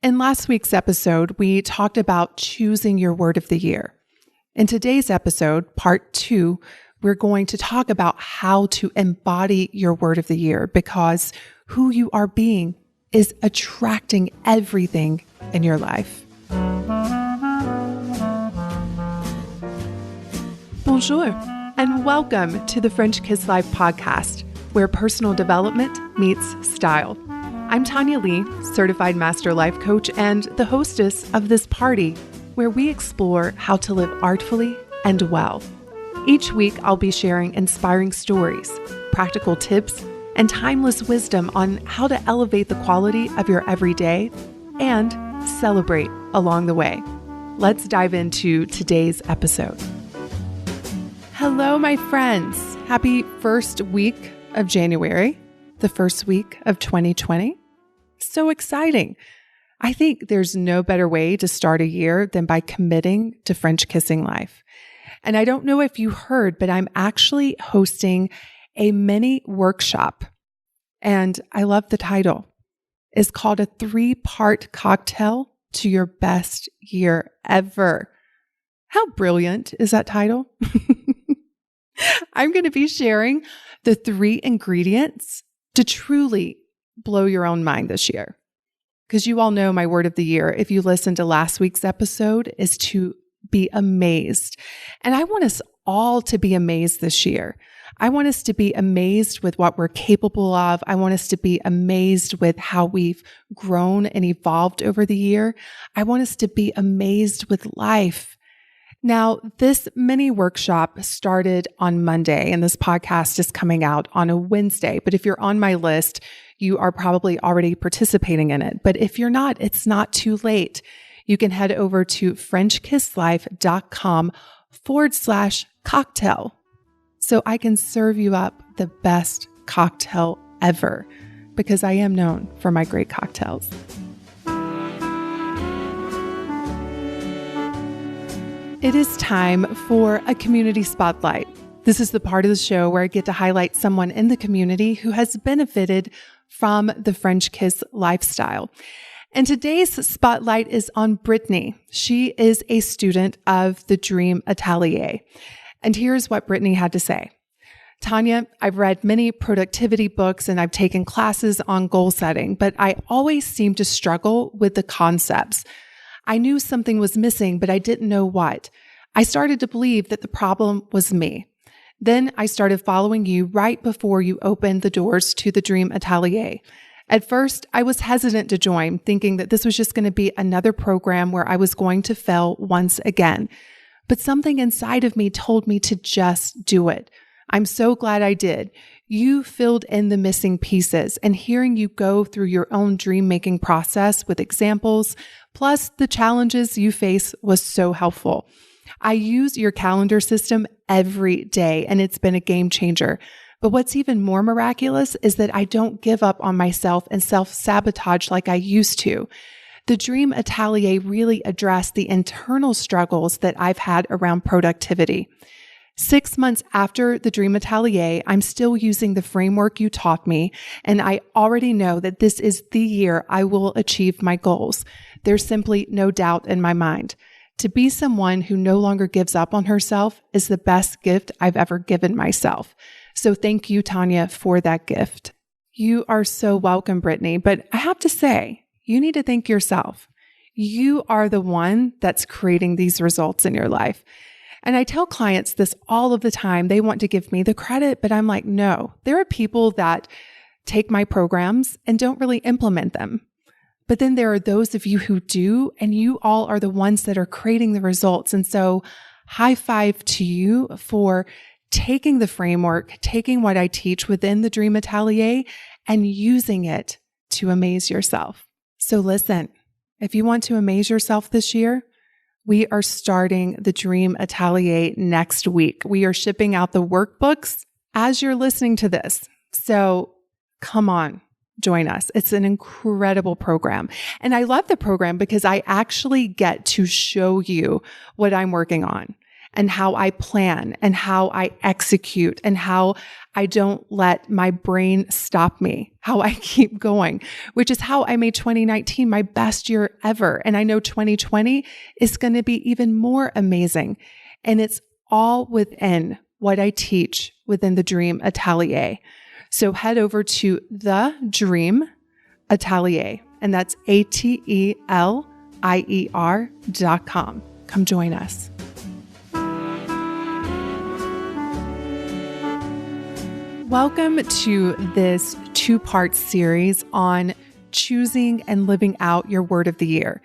In last week's episode, we talked about choosing your word of the year. In today's episode, part 2, we're going to talk about how to embody your word of the year, because who you are being is attracting everything in your life. Bonjour, and welcome to the French Kiss Life podcast, where personal development meets style. I'm Tanya Lee, certified master life coach and the hostess of this party where we explore how to live artfully and well. Each week, I'll be sharing inspiring stories, practical tips, and timeless wisdom on how to elevate the quality of your everyday and celebrate along the way. Let's dive into today's episode. Hello, my friends. Happy first week of January, the first week of 2020. So exciting. I think there's no better way to start a year than by committing to French kissing life. And I don't know if you heard, but I'm actually hosting a mini workshop. And I love the title. It's called a 3-part cocktail to your best year ever. How brilliant is that title? I'm going to be sharing the 3 ingredients to truly blow your own mind this year. Because you all know my word of the year, if you listened to last week's episode, is to be amazed. And I want us all to be amazed this year. I want us to be amazed with what we're capable of. I want us to be amazed with how we've grown and evolved over the year. I want us to be amazed with life. Now, this mini workshop started on Monday, and this podcast is coming out on a Wednesday. But if you're on my list, you are probably already participating in it. But if you're not, it's not too late. You can head over to FrenchKissLife.com/cocktail so I can serve you up the best cocktail ever, because I am known for my great cocktails. It is time for a community spotlight. This is the part of the show where I get to highlight someone in the community who has benefited from the French Kiss lifestyle. And today's spotlight is on Brittany. She is a student of the Dream Atelier. And here's what Brittany had to say. Tanya, I've read many productivity books and I've taken classes on goal setting, but I always seem to struggle with the concepts. I knew something was missing, but I didn't know what. I started to believe that the problem was me. Then I started following you right before you opened the doors to the Dream Atelier. At first, I was hesitant to join, thinking that this was just going to be another program where I was going to fail once again. But something inside of me told me to just do it. I'm so glad I did. You filled in the missing pieces, and hearing you go through your own dream-making process with examples, plus the challenges you face, was so helpful. I use your calendar system every day, and it's been a game changer. But what's even more miraculous is that I don't give up on myself and self-sabotage like I used to. The Dream Atelier really addressed the internal struggles that I've had around productivity. 6 months after the Dream Atelier, I'm still using the framework you taught me, and I already know that this is the year I will achieve my goals. There's simply no doubt in my mind. To be someone who no longer gives up on herself is the best gift I've ever given myself. So thank you, Tanya, for that gift. You are so welcome, Brittany, but I have to say, you need to thank yourself. You are the one that's creating these results in your life. And I tell clients this all of the time. They want to give me the credit, but I'm like, no, there are people that take my programs and don't really implement them. But then there are those of you who do, and you all are the ones that are creating the results. And so high five to you for taking the framework, taking what I teach within the Dream Atelier and using it to amaze yourself. So listen, if you want to amaze yourself this year, we are starting the Dream Atelier next week. We are shipping out the workbooks as you're listening to this. So come on, join us. It's an incredible program. And I love the program because I actually get to show you what I'm working on. and how I plan and how I execute and how I don't let my brain stop me, how I keep going, which is how I made 2019 my best year ever. And I know 2020 is going to be even more amazing. And it's all within what I teach within the Dream Atelier. So head over to the Dream Atelier, and that's ATELIER.com. Come join us. Welcome to this two-part series on choosing and living out your word of the year.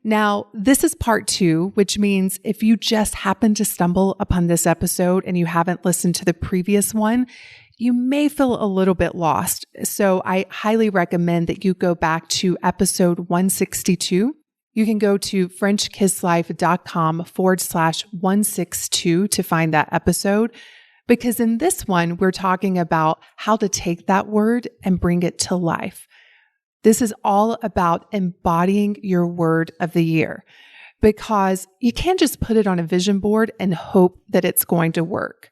Now, this is part 2, which means if you just happen to stumble upon this episode and you haven't listened to the previous one, you may feel a little bit lost. So I highly recommend that you go back to episode 162. You can go to FrenchKissLife.com/162 to find that episode. Because in this one, we're talking about how to take that word and bring it to life. This is all about embodying your word of the year, because you can't just put it on a vision board and hope that it's going to work.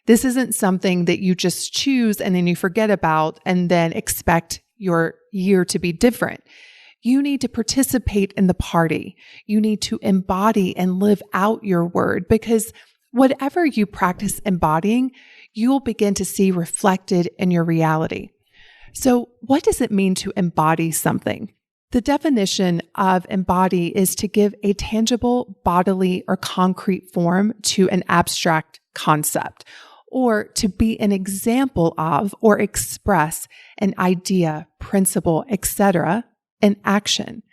This isn't something that you just choose and then you forget about and then expect your year to be different. You need to participate in the party. You need to embody and live out your word, because whatever you practice embodying, you'll begin to see reflected in your reality. So what does it mean to embody something? The definition of embody is to give a tangible, bodily, or concrete form to an abstract concept, or to be an example of or express an idea, principle, etc., in action.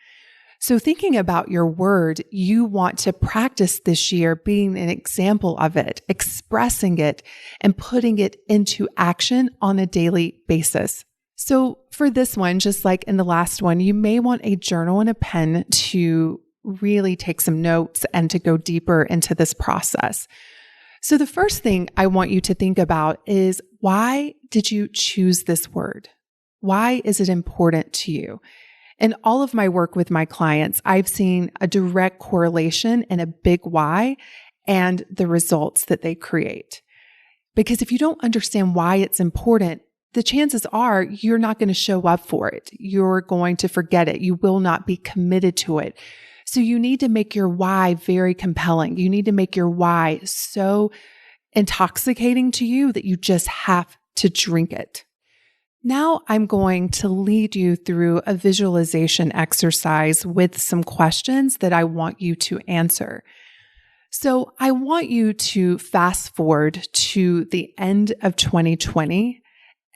So thinking about your word, you want to practice this year being an example of it, expressing it, and putting it into action on a daily basis. So for this one, just like in the last one, you may want a journal and a pen to really take some notes and to go deeper into this process. So the first thing I want you to think about is, why did you choose this word? Why is it important to you? In all of my work with my clients, I've seen a direct correlation and a big why and the results that they create. Because if you don't understand why it's important, the chances are you're not going to show up for it. You're going to forget it. You will not be committed to it. So you need to make your why very compelling. You need to make your why so intoxicating to you that you just have to drink it. Now I'm going to lead you through a visualization exercise with some questions that I want you to answer. So I want you to fast forward to the end of 2020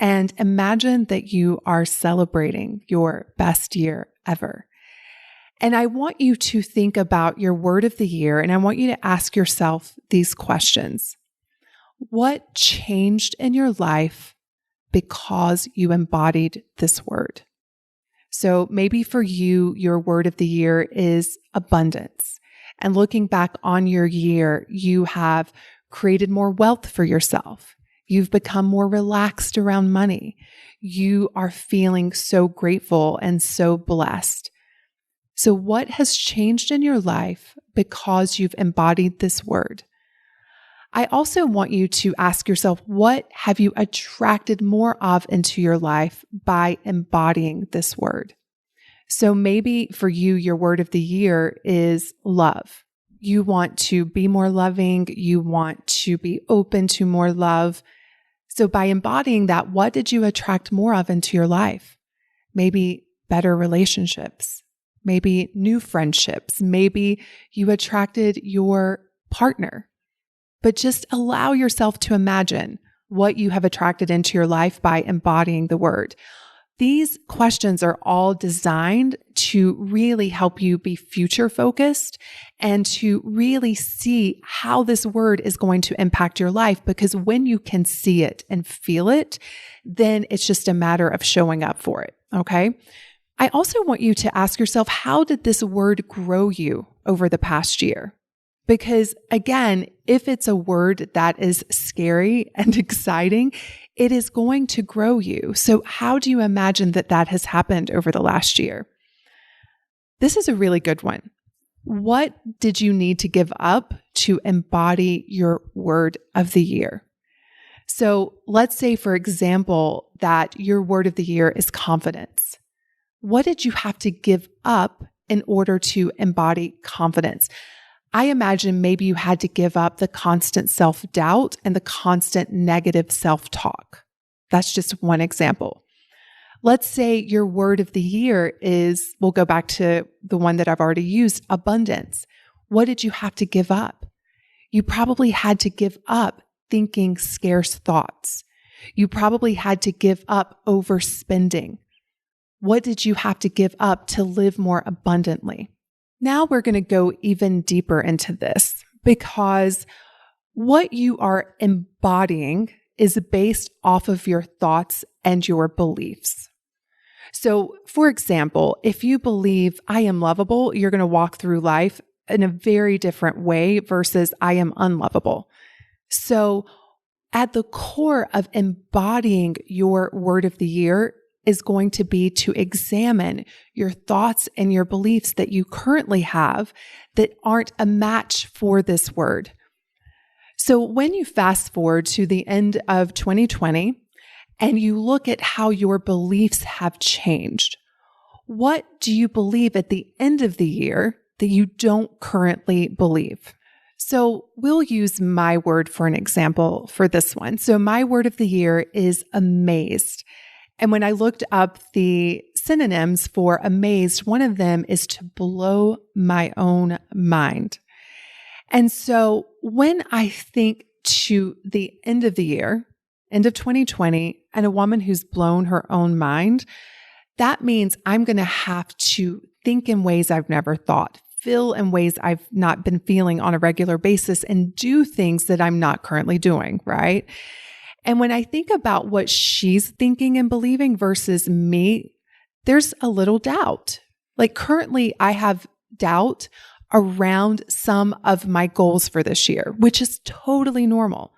and imagine that you are celebrating your best year ever. And I want you to think about your word of the year, and I want you to ask yourself these questions. What changed in your life because you embodied this word? So maybe for you, your word of the year is abundance. And looking back on your year, you have created more wealth for yourself. You've become more relaxed around money. You are feeling so grateful and so blessed. So what has changed in your life because you've embodied this word? I also want you to ask yourself, what have you attracted more of into your life by embodying this word? So maybe for you, your word of the year is love. You want to be more loving. You want to be open to more love. So by embodying that, what did you attract more of into your life? Maybe better relationships, maybe new friendships, maybe you attracted your partner. But just allow yourself to imagine what you have attracted into your life by embodying the word. These questions are all designed to really help you be future focused and to really see how this word is going to impact your life. Because when you can see it and feel it, then it's just a matter of showing up for it. Okay. I also want you to ask yourself, how did this word grow you over the past year? Because again, if it's a word that is scary and exciting, it is going to grow you. So how do you imagine that that has happened over the last year? This is a really good one. What did you need to give up to embody your word of the year? So let's say, for example, that your word of the year is confidence. What did you have to give up in order to embody confidence? I imagine maybe you had to give up the constant self-doubt and the constant negative self-talk. That's just one example. Let's say your word of the year is, we'll go back to the one that I've already used, abundance. What did you have to give up? You probably had to give up thinking scarce thoughts. You probably had to give up overspending. What did you have to give up to live more abundantly? Now we're going to go even deeper into this, because what you are embodying is based off of your thoughts and your beliefs. So, for example, if you believe I am lovable, you're going to walk through life in a very different way versus I am unlovable. So, at the core of embodying your word of the year is going to be to examine your thoughts and your beliefs that you currently have that aren't a match for this word. So when you fast forward to the end of 2020 and you look at how your beliefs have changed, what do you believe at the end of the year that you don't currently believe? So we'll use my word for an example for this one. So my word of the year is amazed. And when I looked up the synonyms for amazed, one of them is to blow my own mind. And so when I think to the end of the year, end of 2020, and a woman who's blown her own mind, that means I'm going to have to think in ways I've never thought, feel in ways I've not been feeling on a regular basis, and do things that I'm not currently doing, right? And when I think about what she's thinking and believing versus me, there's a little doubt. Like currently I have doubt around some of my goals for this year, which is totally normal.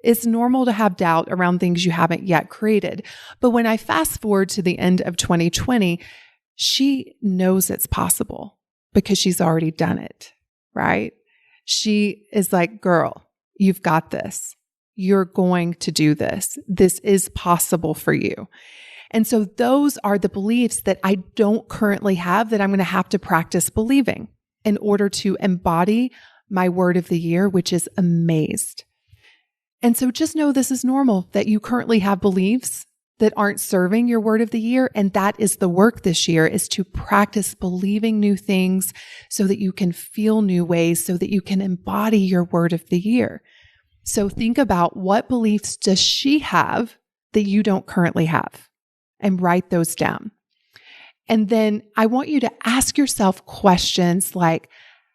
It's normal to have doubt around things you haven't yet created. But when I fast forward to the end of 2020, she knows it's possible because she's already done it, right? She is like, girl, you've got this. You're going to do this. This is possible for you. And so those are the beliefs that I don't currently have that I'm going to have to practice believing in order to embody my word of the year, which is amazed. And so just know this is normal, that you currently have beliefs that aren't serving your word of the year. And that is the work this year, is to practice believing new things so that you can feel new ways, so that you can embody your word of the year. So think about, what beliefs does she have that you don't currently have, and write those down. And then I want you to ask yourself questions like,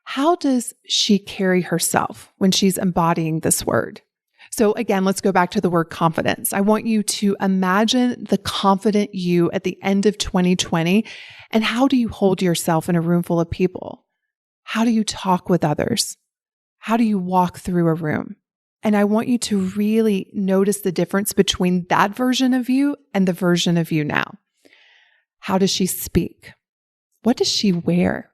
how does she carry herself when she's embodying this word? So again, let's go back to the word confidence. I want you to imagine the confident you at the end of 2020. And how do you hold yourself in a room full of people? How do you talk with others? How do you walk through a room? And I want you to really notice the difference between that version of you and the version of you now. How does she speak? What does she wear?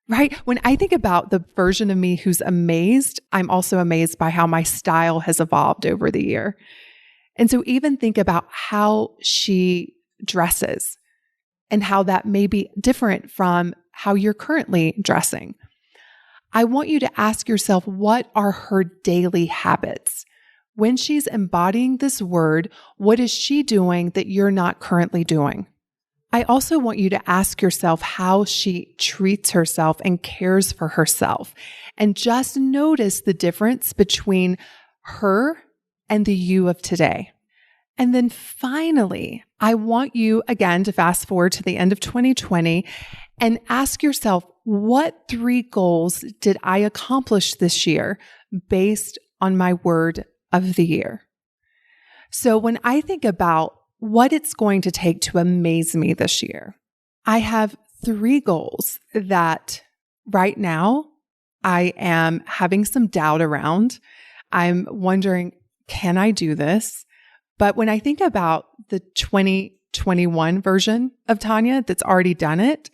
Right? When I think about the version of me who's amazed, I'm also amazed by how my style has evolved over the year. And so even think about how she dresses and how that may be different from how you're currently dressing. I want you to ask yourself, what are her daily habits? When she's embodying this word, what is she doing that you're not currently doing? I also want you to ask yourself how she treats herself and cares for herself. And just notice the difference between her and the you of today. And then finally, I want you again to fast forward to the end of 2020 and ask yourself, what 3 goals did I accomplish this year based on my word of the year? So when I think about what it's going to take to amaze me this year, I have 3 goals that right now I am having some doubt around. I'm wondering, can I do this? But when I think about the 2021 version of Tanya that's already done it,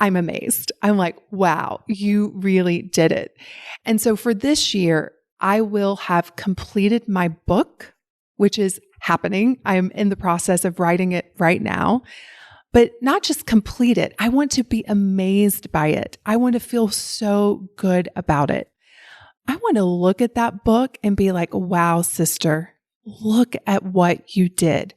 I'm amazed. I'm like, wow, you really did it. And so for this year, I will have completed my book, which is happening. I'm in the process of writing it right now, but not just complete it. I want to be amazed by it. I want to feel so good about it. I want to look at that book and be like, wow, sister, look at what you did.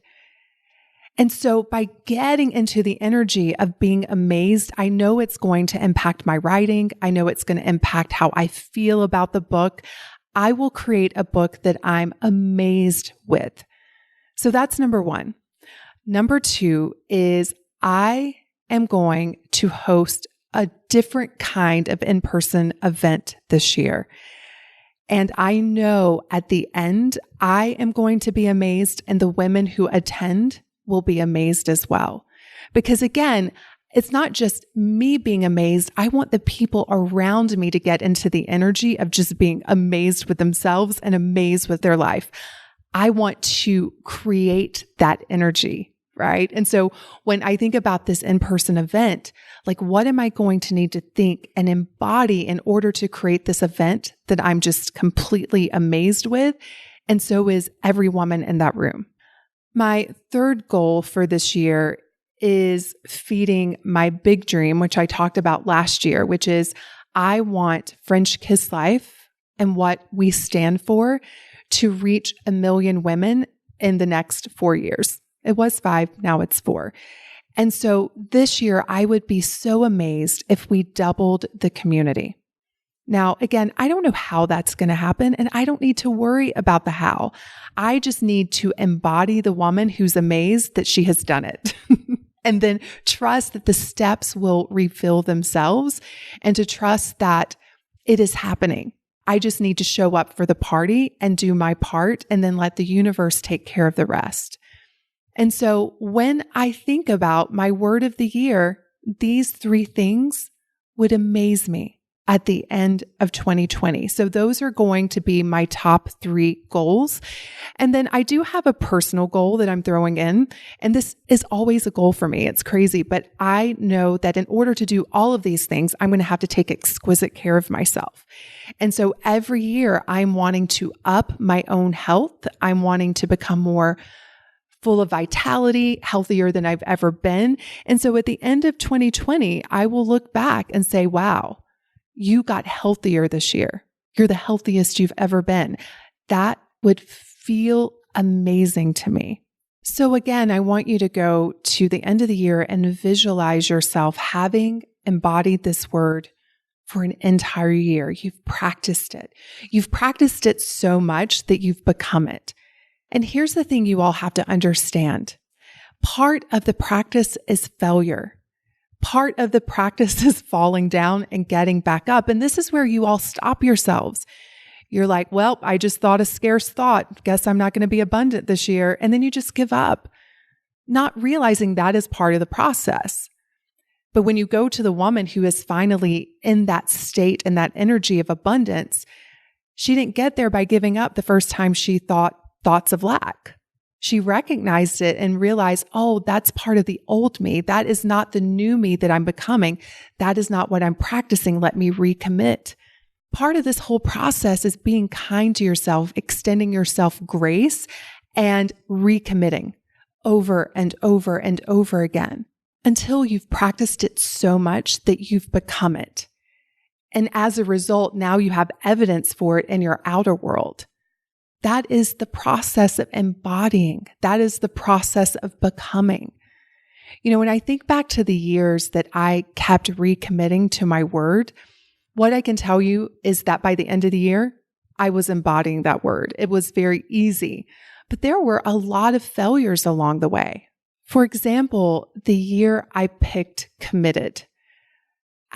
And so by getting into the energy of being amazed, I know it's going to impact my writing. I know it's going to impact how I feel about the book. I will create a book that I'm amazed with. So that's number one. Number two is I am going to host a different kind of in-person event this year. And I know at the end, I am going to be amazed, and the women who attend will be amazed as well. Because again, it's not just me being amazed. I want the people around me to get into the energy of just being amazed with themselves and amazed with their life. I want to create that energy, right? And so when I think about this in-person event, like what am I going to need to think and embody in order to create this event that I'm just completely amazed with? And so is every woman in that room. My third goal for this year is feeding my big dream, which I talked about last year, which is I want French Kiss Life and what we stand for to reach 1 million women in the next 4 years. It was 5, now it's 4. And so this year, I would be so amazed if we doubled the community. Now, again, I don't know how that's going to happen, and I don't need to worry about the how. I just need to embody the woman who's amazed that she has done it. And then trust that the steps will refill themselves and to trust that it is happening. I just need to show up for the party and do my part and then let the universe take care of the rest. And so when I think about my word of the year, these 3 things would amaze me at the end of 2020. So those are going to be my top 3 goals. And then I do have a personal goal that I'm throwing in. And this is always a goal for me. It's crazy, but I know that in order to do all of these things, I'm going to have to take exquisite care of myself. And so every year I'm wanting to up my own health. I'm wanting to become more full of vitality, healthier than I've ever been. And so at the end of 2020, I will look back and say, wow, you got healthier this year. You're the healthiest you've ever been. That would feel amazing to me. So again, I want you to go to the end of the year and visualize yourself having embodied this word for an entire year. You've practiced it. You've practiced it so much that you've become it. And here's the thing you all have to understand. Part of the practice is failure. Part of the practice is falling down and getting back up. And this is where you all stop yourselves. You're like, well, I just thought a scarce thought. Guess I'm not going to be abundant this year. And then you just give up, not realizing that is part of the process. But when you go to the woman who is finally in that state and that energy of abundance, she didn't get there by giving up the first time she thought thoughts of lack. She recognized it and realized, oh, that's part of the old me. That is not the new me that I'm becoming. That is not what I'm practicing. Let me recommit. Part of this whole process is being kind to yourself, extending yourself grace, and recommitting over and over and over again until you've practiced it so much that you've become it. And as a result, now you have evidence for it in your outer world. That is the process of embodying. That is the process of becoming. You know, when I think back to the years that I kept recommitting to my word, what I can tell you is that by the end of the year, I was embodying that word. It was very easy, but there were a lot of failures along the way. For example, the year I picked committed.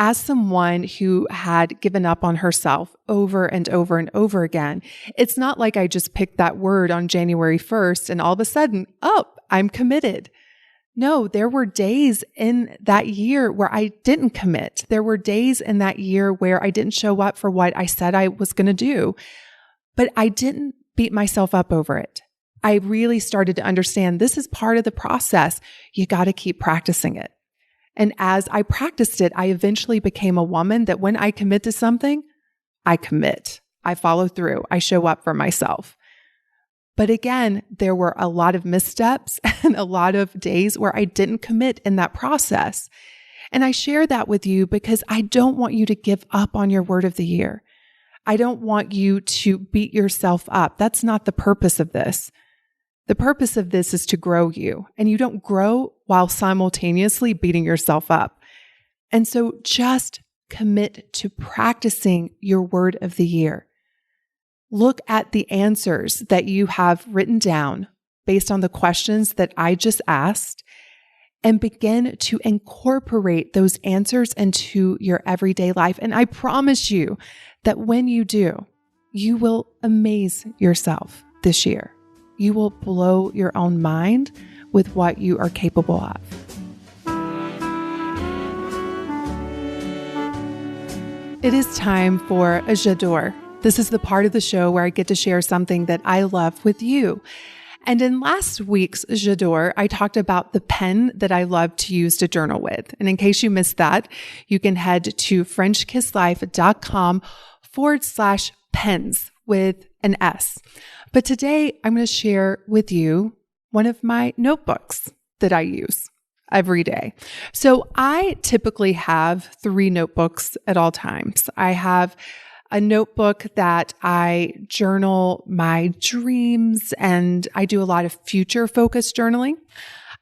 As someone who had given up on herself over and over and over again, it's not like I just picked that word on January 1st and all of a sudden, oh, I'm committed. No, there were days in that year where I didn't commit. There were days in that year where I didn't show up for what I said I was going to do, but I didn't beat myself up over it. I really started to understand this is part of the process. You got to keep practicing it. And as I practiced it, I eventually became a woman that when I commit to something, I commit. I follow through. I show up for myself. But again, there were a lot of missteps and a lot of days where I didn't commit in that process. And I share that with you because I don't want you to give up on your word of the year. I don't want you to beat yourself up. That's not the purpose of this. The purpose of this is to grow you, and you don't grow while simultaneously beating yourself up. And so just commit to practicing your word of the year. Look at the answers that you have written down based on the questions that I just asked and begin to incorporate those answers into your everyday life. And I promise you that when you do, you will amaze yourself this year. You will blow your own mind with what you are capable of. It is time for a j'adore. This is the part of the show where I get to share something that I love with you. And in last week's j'adore, I talked about the pen that I love to use to journal with. And in case you missed that, you can head to FrenchKissLife.com/pens with an S. But today I'm going to share with you one of my notebooks that I use every day. So I typically have 3 notebooks at all times. I have a notebook that I journal my dreams, and I do a lot of future-focused journaling.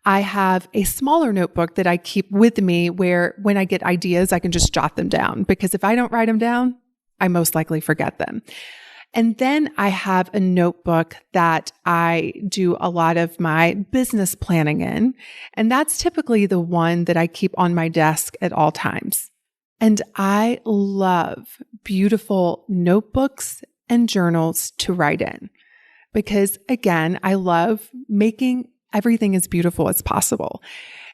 I have a smaller notebook that I keep with me where when I get ideas, I can just jot them down, because if I don't write them down, I most likely forget them. And then I have a notebook that I do a lot of my business planning in, and that's typically the one that I keep on my desk at all times. And I love beautiful notebooks and journals to write in because, again, I love making everything as beautiful as possible.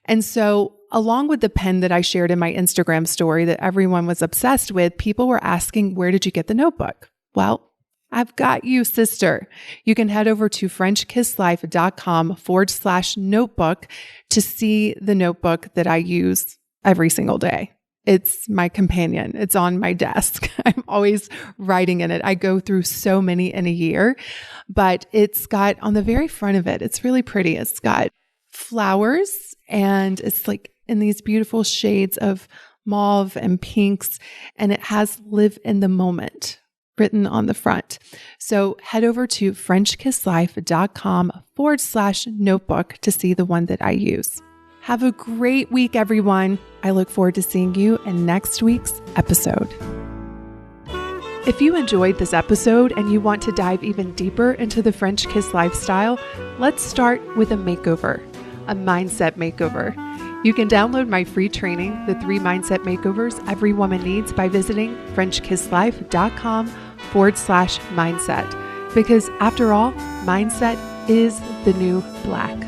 And so along with the pen that I shared in my Instagram story that everyone was obsessed with, people were asking, where did you get the notebook? Well, I've got you, sister. You can head over to FrenchKissLife.com/notebook to see the notebook that I use every single day. It's my companion. It's on my desk. I'm always writing in it. I go through so many in a year, but it's got on the very front of it, it's really pretty. It's got flowers and it's like in these beautiful shades of mauve and pinks, and it has live in the moment written on the front. So head over to FrenchKissLife.com/notebook to see the one that I use. Have a great week, everyone. I look forward to seeing you in next week's episode. If you enjoyed this episode and you want to dive even deeper into the French Kiss lifestyle, let's start with a makeover, a mindset makeover. You can download my free training, The 3 Mindset Makeovers Every Woman Needs, by visiting FrenchKissLife.com/mindset. Because after all, mindset is the new black.